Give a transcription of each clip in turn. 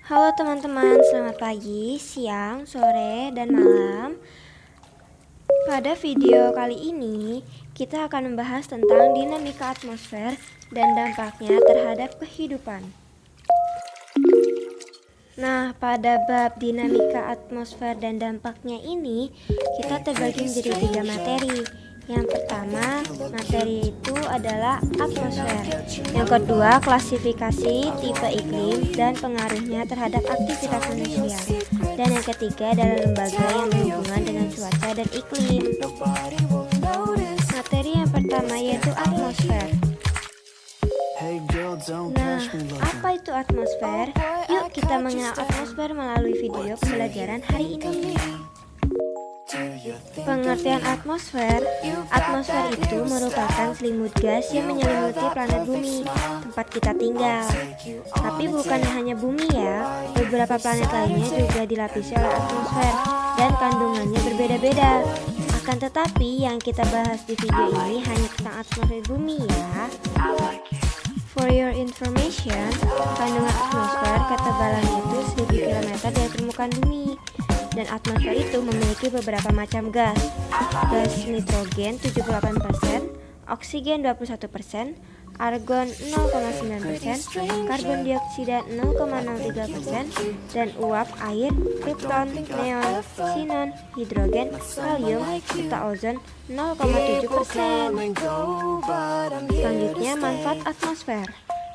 Halo teman-teman, selamat pagi, siang, sore, dan malam. Pada video kali ini, kita akan membahas tentang dinamika atmosfer dan dampaknya terhadap kehidupan. Nah, pada bab dinamika atmosfer dan dampaknya ini, kita terbagi menjadi 3 materi. Yang pertama, materi itu adalah atmosfer. Yang kedua, klasifikasi tipe iklim dan pengaruhnya terhadap aktivitas manusia. Dan yang ketiga adalah lembaga yang berhubungan dengan cuaca dan iklim. Materi yang pertama yaitu atmosfer. Nah, apa itu atmosfer? Yuk kita mengenal atmosfer melalui video pembelajaran hari ini. Pengertian atmosfer. Atmosfer itu merupakan selimut gas yang menyelimuti planet bumi, tempat kita tinggal. Tapi bukan hanya bumi ya, beberapa planet lainnya juga dilapisi oleh atmosfer dan kandungannya berbeda-beda. Akan tetapi yang kita bahas di video ini hanya tentang atmosfer bumi ya. For your information, kandungan atmosfer ketebalannya itu 1000 km dari permukaan bumi. Dan atmosfer itu memiliki beberapa macam gas. Gas nitrogen 78%, oksigen 21%, argon 0,9%, karbon dioksida 0,03%, dan uap air, krypton, neon, sinon, hidrogen, kalium, serta ozon 0,7%. Selanjutnya, manfaat atmosfer.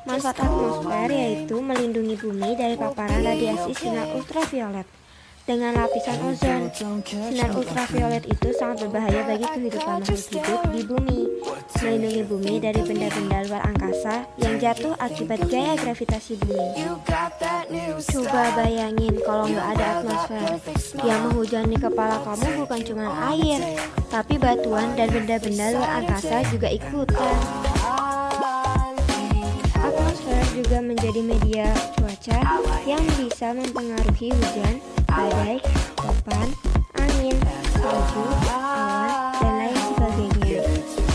Manfaat atmosfer yaitu melindungi bumi dari paparan radiasi sinar ultraviolet. Dengan lapisan ozon, sinar ultraviolet itu sangat berbahaya bagi kehidupan makhluk hidup di bumi. Melindungi bumi dari benda-benda luar angkasa yang jatuh akibat gaya gravitasi bumi. Coba bayangin kalau nggak ada atmosfer, yang menghujani kepala kamu bukan cuma air, tapi batuan dan benda-benda luar angkasa juga ikutan. Atmosfer juga menjadi media cuaca yang bisa mempengaruhi hujan, badai, topan, angin, salju, awan, dan lain sebagainya.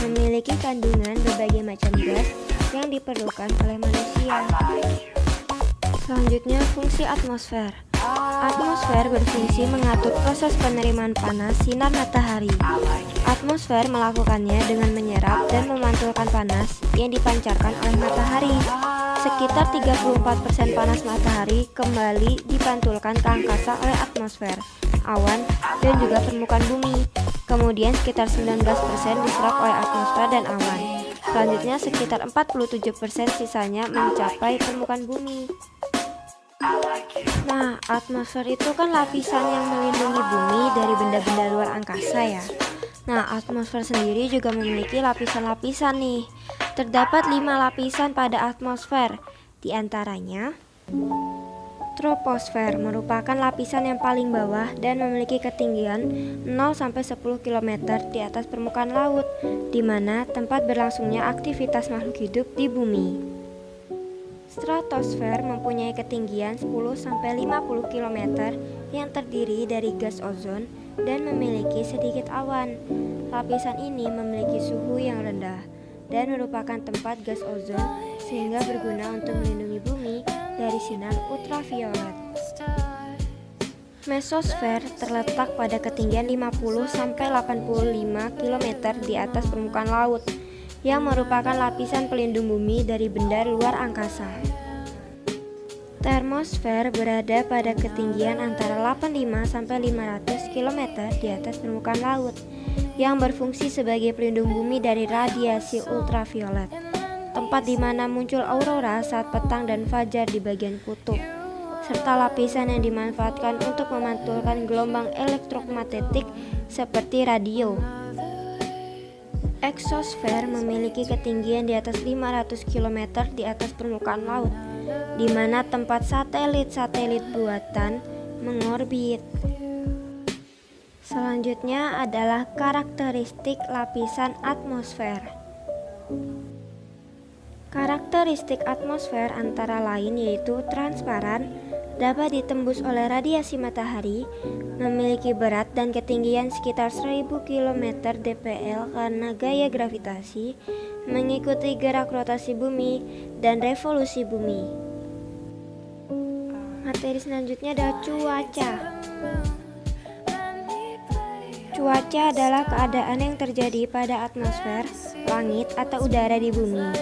Memiliki kandungan berbagai macam gas yang diperlukan oleh manusia. Selanjutnya, fungsi atmosfer. Atmosfer berfungsi mengatur proses penerimaan panas sinar matahari. Atmosfer melakukannya dengan menyerap dan memantulkan panas yang dipancarkan oleh matahari. Sekitar 34% panas matahari kembali dipantulkan ke angkasa oleh atmosfer, awan, dan juga permukaan bumi. Kemudian sekitar 19% diserap oleh atmosfer dan awan. Selanjutnya sekitar 47% sisanya mencapai permukaan bumi. Nah, atmosfer itu kan lapisan yang melindungi bumi dari benda-benda luar angkasa ya. Nah, atmosfer sendiri juga memiliki lapisan-lapisan nih. Terdapat 5 lapisan pada atmosfer. Di antaranya, troposfer merupakan lapisan yang paling bawah dan memiliki ketinggian 0-10 km di atas permukaan laut, di mana tempat berlangsungnya aktivitas makhluk hidup di bumi. Stratosfer mempunyai ketinggian 10-50 km yang terdiri dari gas ozon dan memiliki sedikit awan. Lapisan ini memiliki suhu yang rendah dan merupakan tempat gas ozon sehingga berguna untuk melindungi bumi dari sinar ultraviolet. Mesosfer terletak pada ketinggian 50-85 km di atas permukaan laut, yang merupakan lapisan pelindung bumi dari benda luar angkasa. Termosfer berada pada ketinggian antara 85-500 km di atas permukaan laut, yang berfungsi sebagai pelindung bumi dari radiasi ultraviolet, tempat di mana muncul aurora saat petang dan fajar di bagian kutub, serta lapisan yang dimanfaatkan untuk memantulkan gelombang elektromagnetik seperti radio. Eksosfer memiliki ketinggian di atas 500 km di atas permukaan laut, di mana tempat satelit-satelit buatan mengorbit. Selanjutnya adalah karakteristik lapisan atmosfer. Karakteristik atmosfer antara lain yaitu transparan, dapat ditembus oleh radiasi matahari, memiliki berat dan ketinggian sekitar 1000 km dpl karena gaya gravitasi, mengikuti gerak rotasi bumi dan revolusi bumi. Materi selanjutnya adalah cuaca. Cuaca adalah keadaan yang terjadi pada atmosfer, langit, atau udara di bumi.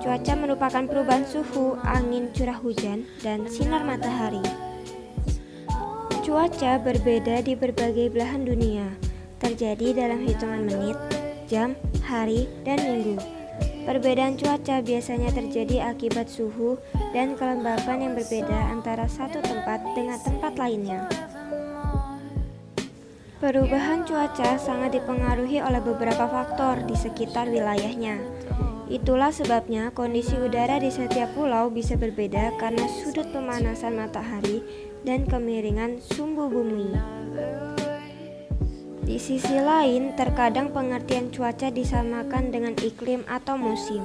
Cuaca merupakan perubahan suhu, angin, curah hujan, dan sinar matahari. Cuaca berbeda di berbagai belahan dunia, terjadi dalam hitungan menit, jam, hari, dan minggu. Perbedaan cuaca biasanya terjadi akibat suhu dan kelembapan yang berbeda antara satu tempat dengan tempat lainnya. Perubahan cuaca sangat dipengaruhi oleh beberapa faktor di sekitar wilayahnya. Itulah sebabnya kondisi udara di setiap pulau bisa berbeda karena sudut pemanasan matahari dan kemiringan sumbu bumi. Di sisi lain, terkadang pengertian cuaca disamakan dengan iklim atau musim.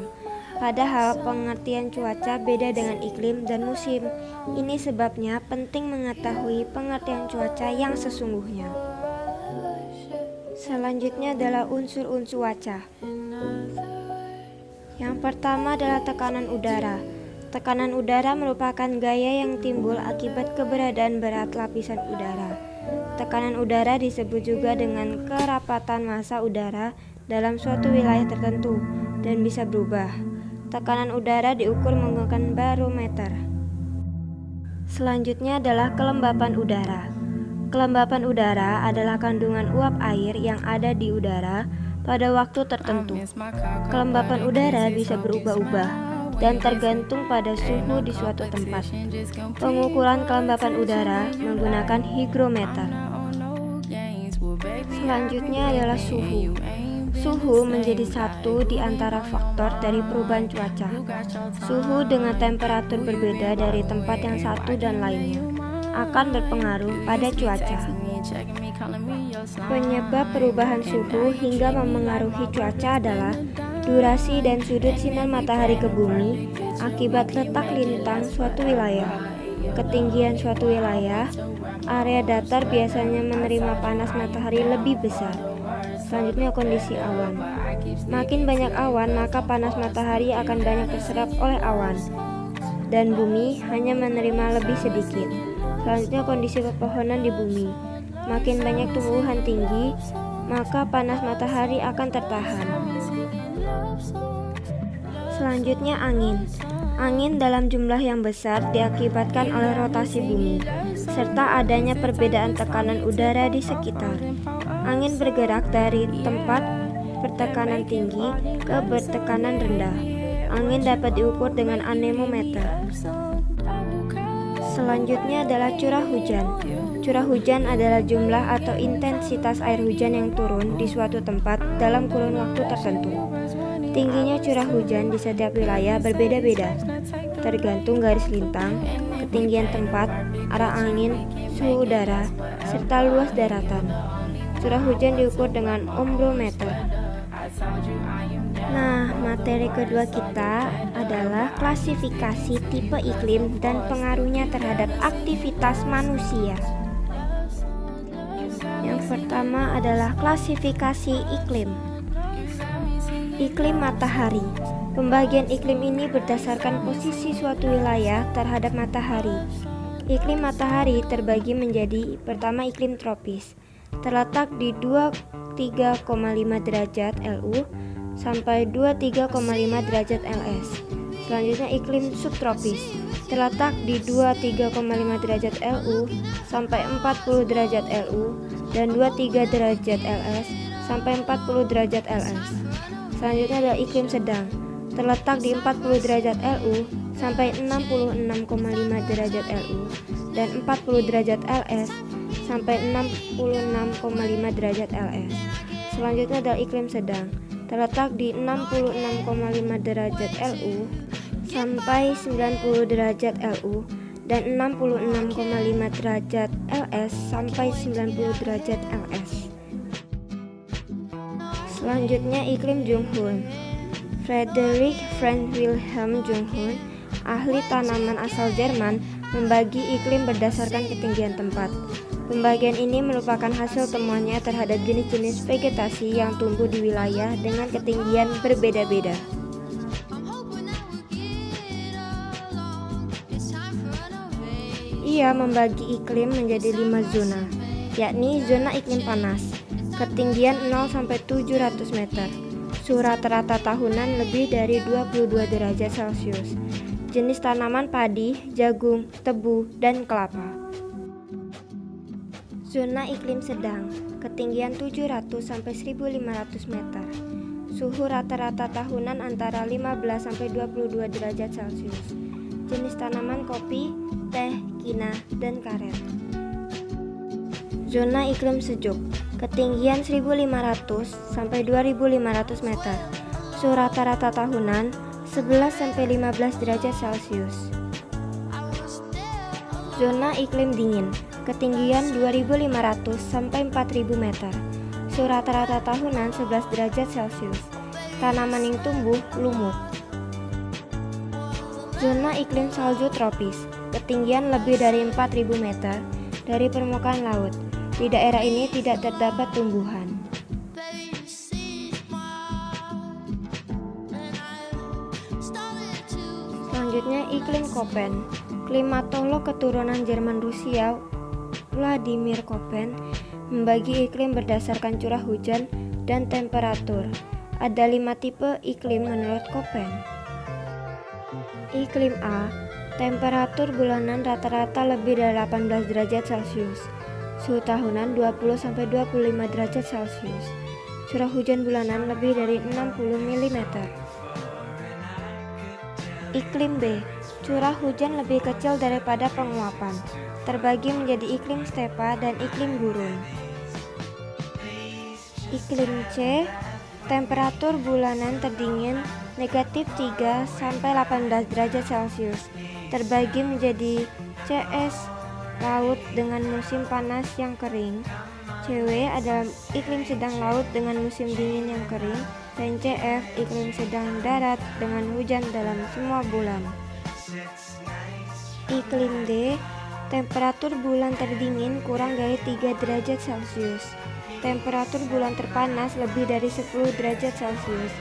Padahal pengertian cuaca beda dengan iklim dan musim. Ini sebabnya penting mengetahui pengertian cuaca yang sesungguhnya. Selanjutnya adalah unsur-unsur cuaca. Yang pertama adalah tekanan udara. Tekanan udara merupakan gaya yang timbul akibat keberadaan berat lapisan udara. Tekanan udara disebut juga dengan kerapatan massa udara dalam suatu wilayah tertentu dan bisa berubah. Tekanan udara diukur menggunakan barometer. Selanjutnya adalah kelembapan udara. Kelembapan udara adalah kandungan uap air yang ada di udara pada waktu tertentu. Kelembapan udara bisa berubah-ubah dan tergantung pada suhu di suatu tempat. Pengukuran kelembapan udara menggunakan hygrometer. Selanjutnya adalah suhu. Suhu menjadi satu di antara faktor dari perubahan cuaca. Suhu dengan temperatur berbeda dari tempat yang satu dan lainnya akan berpengaruh pada cuaca. Penyebab perubahan suhu hingga memengaruhi cuaca adalah durasi dan sudut sinar matahari ke bumi akibat letak lintang suatu wilayah, ketinggian suatu wilayah, area datar biasanya menerima panas matahari lebih besar. Selanjutnya kondisi awan. Makin banyak awan, maka panas matahari akan banyak terserap oleh awan, dan bumi hanya menerima lebih sedikit. Selanjutnya kondisi pepohonan di bumi. Makin banyak tumbuhan tinggi, maka panas matahari akan tertahan. Selanjutnya angin. Angin dalam jumlah yang besar diakibatkan oleh rotasi bumi, serta adanya perbedaan tekanan udara di sekitar. Angin bergerak dari tempat bertekanan tinggi ke bertekanan rendah. Angin dapat diukur dengan anemometer. Selanjutnya adalah curah hujan. Curah hujan adalah jumlah atau intensitas air hujan yang turun di suatu tempat dalam kurun waktu tertentu. Tingginya curah hujan di setiap wilayah berbeda-beda, tergantung garis lintang, ketinggian tempat, arah angin, suhu udara, serta luas daratan. Curah hujan diukur dengan ombrometer. Nah, materi kedua kita adalah klasifikasi tipe iklim dan pengaruhnya terhadap aktivitas manusia. Yang pertama adalah klasifikasi iklim. Iklim matahari. Pembagian iklim ini berdasarkan posisi suatu wilayah terhadap matahari. Iklim matahari terbagi menjadi pertama iklim tropis, terletak di 23,5 derajat LU sampai 23,5 derajat LS. Selanjutnya iklim subtropis, terletak di 23,5 derajat LU sampai 40 derajat LU dan 23 derajat LS sampai 40 derajat LS. Selanjutnya adalah iklim sedang, terletak di 40 derajat LU sampai 66,5 derajat LU dan 40 derajat LS sampai 66,5 derajat LS. Selanjutnya adalah iklim sedang, terletak di 66,5 derajat LU sampai 90 derajat LU dan 66,5 derajat LS sampai 90 derajat LS. Selanjutnya iklim Junghun. Friedrich Franz Wilhelm Junghun, ahli tanaman asal Jerman, membagi iklim berdasarkan ketinggian tempat. Pembagian ini merupakan hasil temuannya terhadap jenis-jenis vegetasi yang tumbuh di wilayah dengan ketinggian berbeda-beda. Ia membagi iklim menjadi 5 zona, yakni zona iklim panas, ketinggian 0-700 meter, suhu rata-rata tahunan lebih dari 22 derajat Celcius, jenis tanaman padi, jagung, tebu, dan kelapa. Zona iklim sedang, ketinggian 700-1500 meter, suhu rata-rata tahunan antara 15-22 derajat Celcius, jenis tanaman kopi, teh, kina, dan karet. Zona iklim sejuk, ketinggian 1500-2500 meter, suhu rata-rata tahunan 11-15 derajat Celcius. Zona iklim dingin, ketinggian 2500-4000 meter, suhu rata-rata tahunan 11 derajat Celcius. Tanaman yang tumbuh lumut. Zona iklim salju tropis, ketinggian lebih dari 4000 meter dari permukaan laut. Di daerah ini tidak terdapat tumbuhan. Selanjutnya iklim Köppen. Klimatolog keturunan Jerman Rusia Vladimir Köppen membagi iklim berdasarkan curah hujan dan temperatur. Ada 5 tipe iklim menurut Köppen. Iklim A, temperatur bulanan rata-rata lebih dari 18 derajat Celcius, suhu tahunan 20-25 derajat Celcius, curah hujan bulanan lebih dari 60 mm. Iklim B, curah hujan lebih kecil daripada penguapan, terbagi menjadi iklim stepa dan iklim gurun. Iklim C, temperatur bulanan terdingin negatif 3-18 derajat Celcius, terbagi menjadi CS laut dengan musim panas yang kering, CW adalah iklim sedang laut dengan musim dingin yang kering, dan CF iklim sedang darat dengan hujan dalam semua bulan. Iklim D, temperatur bulan terdingin kurang dari 3 derajat Celcius, temperatur bulan terpanas lebih dari 10 derajat Celcius,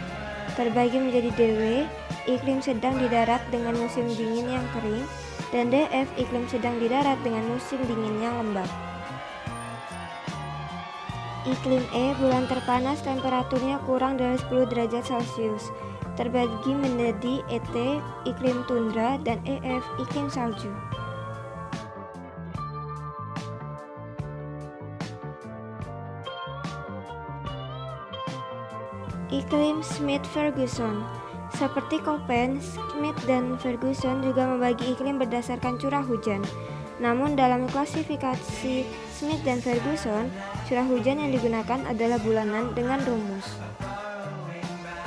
terbagi menjadi DW, iklim sedang di darat dengan musim dingin yang kering, dan DF, iklim sedang di darat dengan musim dingin yang lembab. Iklim E, bulan terpanas temperaturnya kurang dari 10 derajat Celcius, terbagi menjadi ET, iklim tundra, dan EF, iklim salju. Iklim Smith-Ferguson. Seperti Köppen, Smith dan Ferguson juga membagi iklim berdasarkan curah hujan. Namun dalam klasifikasi Smith dan Ferguson, curah hujan yang digunakan adalah bulanan dengan rumus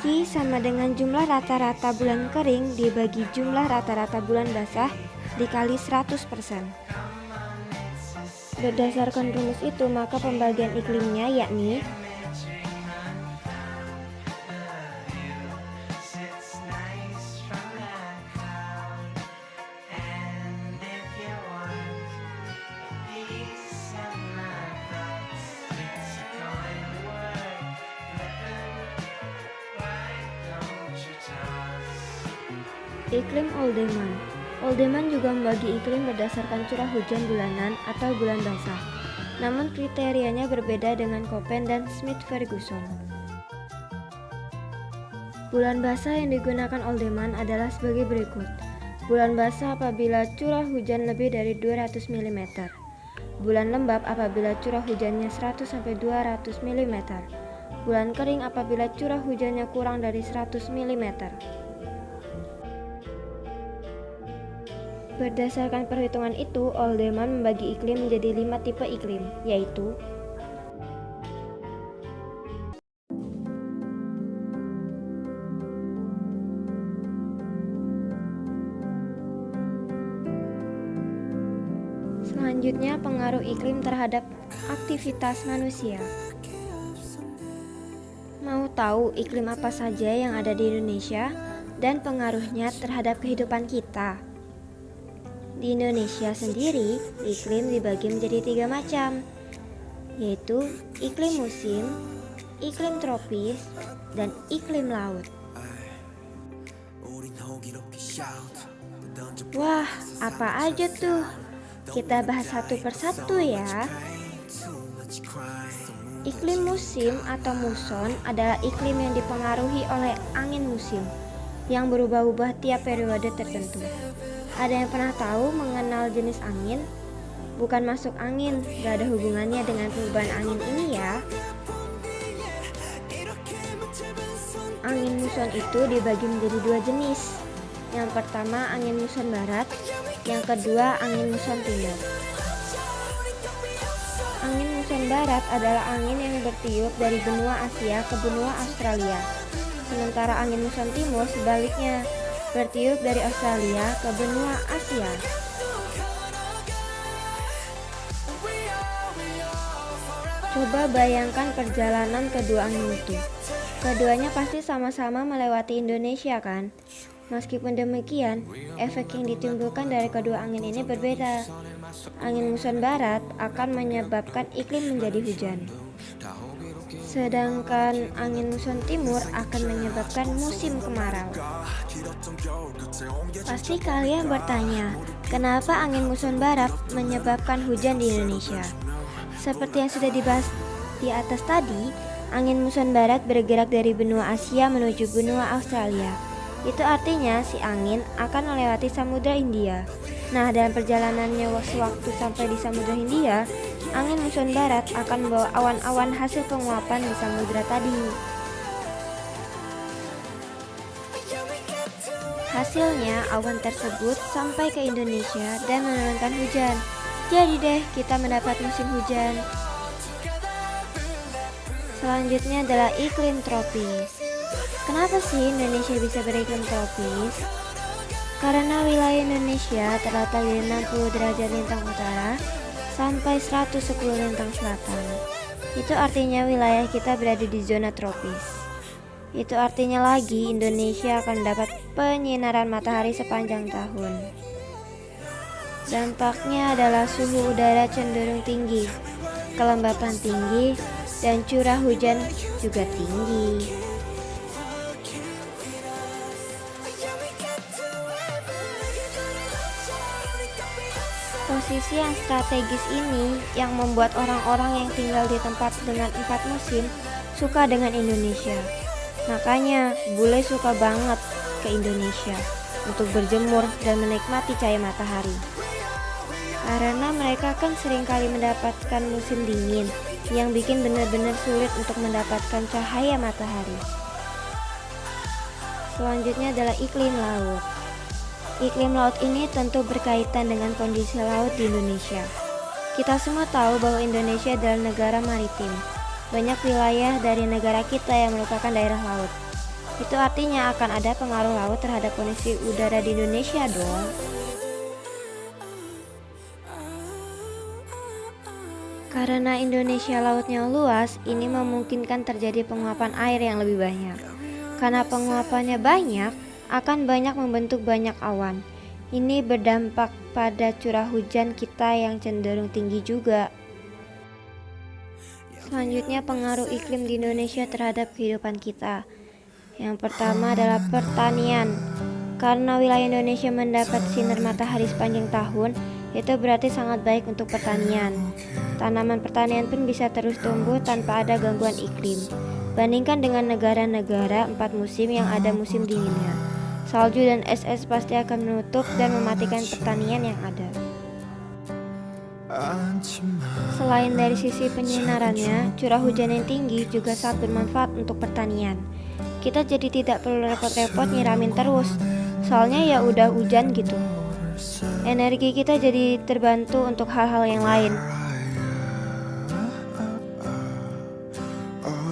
Q sama dengan jumlah rata-rata bulan kering dibagi jumlah rata-rata bulan basah dikali 100%. Berdasarkan rumus itu, maka pembagian iklimnya yakni iklim Oldeman. Oldeman juga membagi iklim berdasarkan curah hujan bulanan atau bulan basah. Namun kriterianya berbeda dengan Köppen dan Smith-Ferguson. Bulan basah yang digunakan Oldeman adalah sebagai berikut. Bulan basah apabila curah hujan lebih dari 200 mm. Bulan lembab apabila curah hujannya 100-200 mm. Bulan kering apabila curah hujannya kurang dari 100 mm. Berdasarkan perhitungan itu, Oldeman membagi iklim menjadi 5 tipe iklim, yaitu selanjutnya pengaruh iklim terhadap aktivitas manusia. Mau tahu iklim apa saja yang ada di Indonesia dan pengaruhnya terhadap kehidupan kita? Di Indonesia sendiri, iklim dibagi menjadi 3 macam, yaitu iklim musim, iklim tropis, dan iklim laut. Wah, apa aja tuh? Kita bahas satu persatu ya. Iklim musim atau muson adalah iklim yang dipengaruhi oleh angin musim yang berubah-ubah tiap periode tertentu. Ada yang pernah tahu mengenal jenis angin? Bukan masuk angin, gak ada hubungannya dengan perubahan angin ini ya. Angin muson itu dibagi menjadi dua jenis. Yang pertama angin muson barat, yang kedua angin muson timur. Angin muson barat adalah angin yang bertiup dari benua Asia ke benua Australia. Sementara angin muson timur sebaliknya, bertiup dari Australia ke benua Asia. Coba bayangkan perjalanan kedua angin itu. Keduanya pasti sama-sama melewati Indonesia kan? Meskipun demikian, efek yang ditimbulkan dari kedua angin ini berbeda. Angin muson barat akan menyebabkan iklim menjadi hujan. Sedangkan angin muson timur akan menyebabkan musim kemarau. Pasti kalian bertanya, kenapa angin muson barat menyebabkan hujan di Indonesia? Seperti yang sudah dibahas di atas tadi, angin muson barat bergerak dari benua Asia menuju benua Australia. Itu artinya si angin akan melewati Samudra Hindia. Nah, dalam perjalanannya sewaktu sampai di Samudra Hindia, angin muson barat akan membawa awan-awan hasil penguapan di samudra tadi. Hasilnya, awan tersebut sampai ke Indonesia dan menurunkan hujan. Jadi deh, kita mendapat musim hujan. Selanjutnya adalah iklim tropis. Kenapa sih Indonesia bisa beriklim tropis? Karena wilayah Indonesia terletak di 60 derajat lintang utara sampai 110 lintang selatan. Itu artinya wilayah kita berada di zona tropis. Itu artinya lagi Indonesia akan mendapat penyinaran matahari sepanjang tahun. Dampaknya adalah suhu udara cenderung tinggi, kelembapan tinggi, dan curah hujan juga tinggi. Posisi yang strategis ini yang membuat orang-orang yang tinggal di tempat dengan 4 musim suka dengan Indonesia. Makanya bule suka banget ke Indonesia untuk berjemur dan menikmati cahaya matahari. Karena mereka kan seringkali mendapatkan musim dingin yang bikin benar-benar sulit untuk mendapatkan cahaya matahari. Selanjutnya adalah iklim laut. Iklim laut ini tentu berkaitan dengan kondisi laut di Indonesia. Kita semua tahu bahwa Indonesia adalah negara maritim. Banyak wilayah dari negara kita yang merupakan daerah laut. Itu artinya akan ada pengaruh laut terhadap kondisi udara di Indonesia dong. Karena Indonesia lautnya luas, ini memungkinkan terjadi penguapan air yang lebih banyak. Karena penguapannya banyak, akan banyak membentuk banyak awan. Ini berdampak pada curah hujan kita yang cenderung tinggi juga. Selanjutnya pengaruh iklim di Indonesia terhadap kehidupan kita. Yang pertama adalah pertanian. Karena wilayah Indonesia mendapat sinar matahari sepanjang tahun, itu berarti sangat baik untuk pertanian. Tanaman pertanian pun bisa terus tumbuh tanpa ada gangguan iklim. Bandingkan dengan negara-negara 4 musim yang ada musim dinginnya. Salju dan es pasti akan menutup dan mematikan pertanian yang ada. Selain dari sisi penyinarannya, curah hujan yang tinggi juga sangat bermanfaat untuk pertanian. Kita jadi tidak perlu repot-repot nyiramin terus, soalnya ya udah hujan gitu. Energi kita jadi terbantu untuk hal-hal yang lain.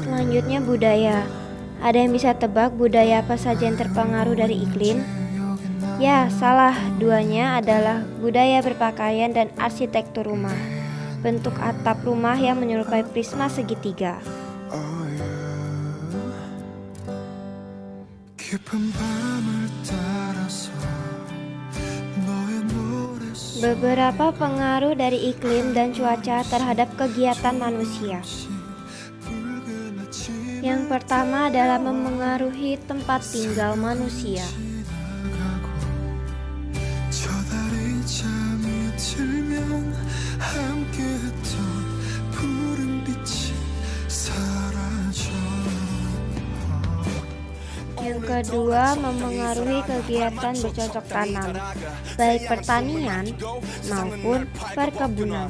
Selanjutnya budaya. Ada yang bisa tebak budaya apa saja yang terpengaruh dari iklim? Ya, salah. Duanya adalah budaya berpakaian dan arsitektur rumah. Bentuk atap rumah yang menyerupai prisma segitiga. Beberapa pengaruh dari iklim dan cuaca terhadap kegiatan manusia. Yang pertama adalah memengaruhi tempat tinggal manusia. Yang kedua, memengaruhi kegiatan bercocok tanam, baik pertanian maupun perkebunan.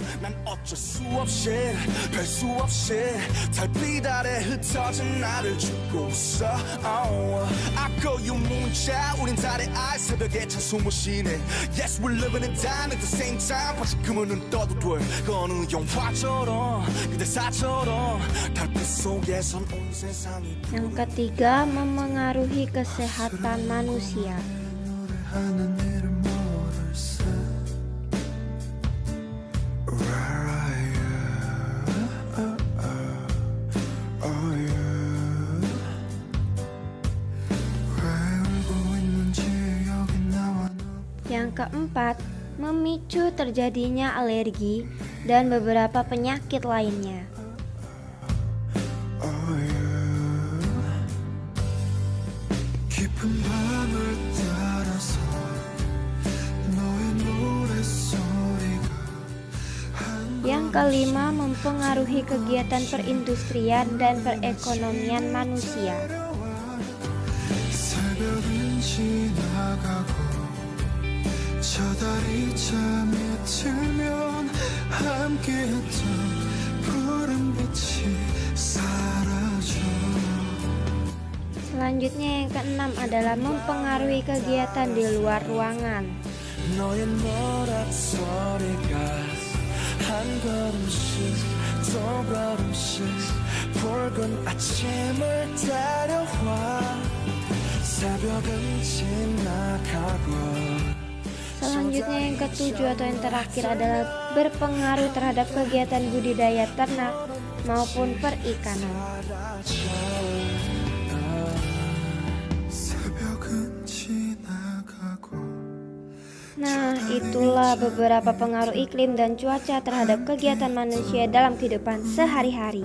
Yang ketiga, memengaruhi kesehatan manusia. Yang keempat, memicu terjadinya alergi dan beberapa penyakit lainnya. Yang kelima, mempengaruhi kegiatan perindustrian dan perekonomian manusia. Selanjutnya yang keenam adalah mempengaruhi kegiatan di luar ruangan. Selanjutnya yang ketujuh atau yang terakhir adalah berpengaruh terhadap kegiatan budidaya ternak maupun perikanan. Nah, itulah beberapa pengaruh iklim dan cuaca terhadap kegiatan manusia dalam kehidupan sehari-hari.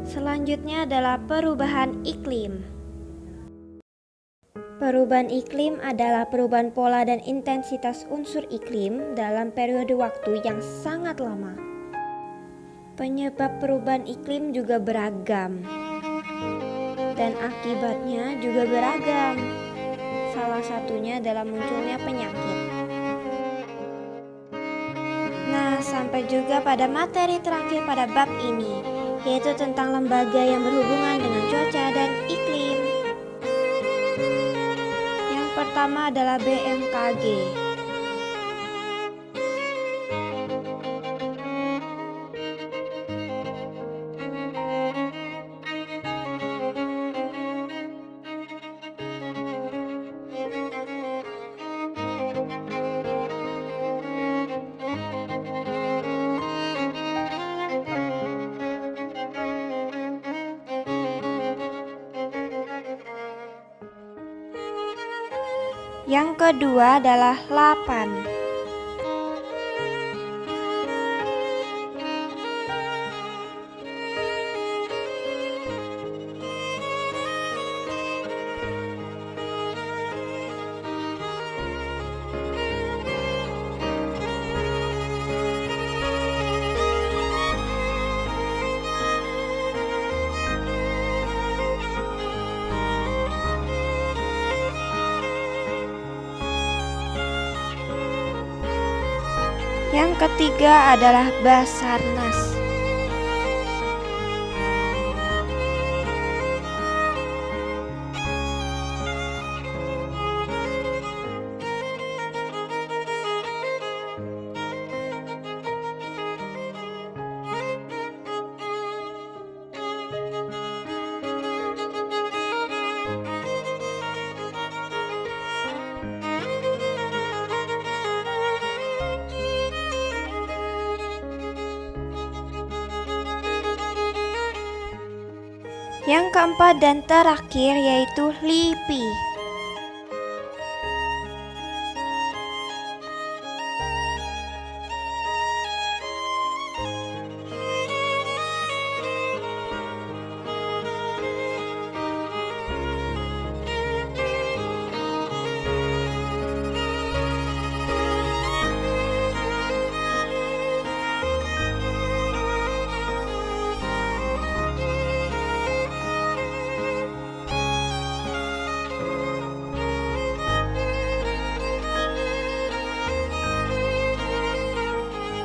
Selanjutnya adalah perubahan iklim. Perubahan iklim adalah perubahan pola dan intensitas unsur iklim dalam periode waktu yang sangat lama. Penyebab perubahan iklim juga beragam, dan akibatnya juga beragam. Salah satunya adalah munculnya penyakit. Nah, sampai juga pada materi terakhir pada bab ini, yaitu tentang lembaga yang berhubungan dengan cuaca dan iklim. Yang pertama adalah BMKG. Yang kedua adalah LAPAN. Yang ketiga adalah Basarnas. Yang keempat dan terakhir yaitu LIPI.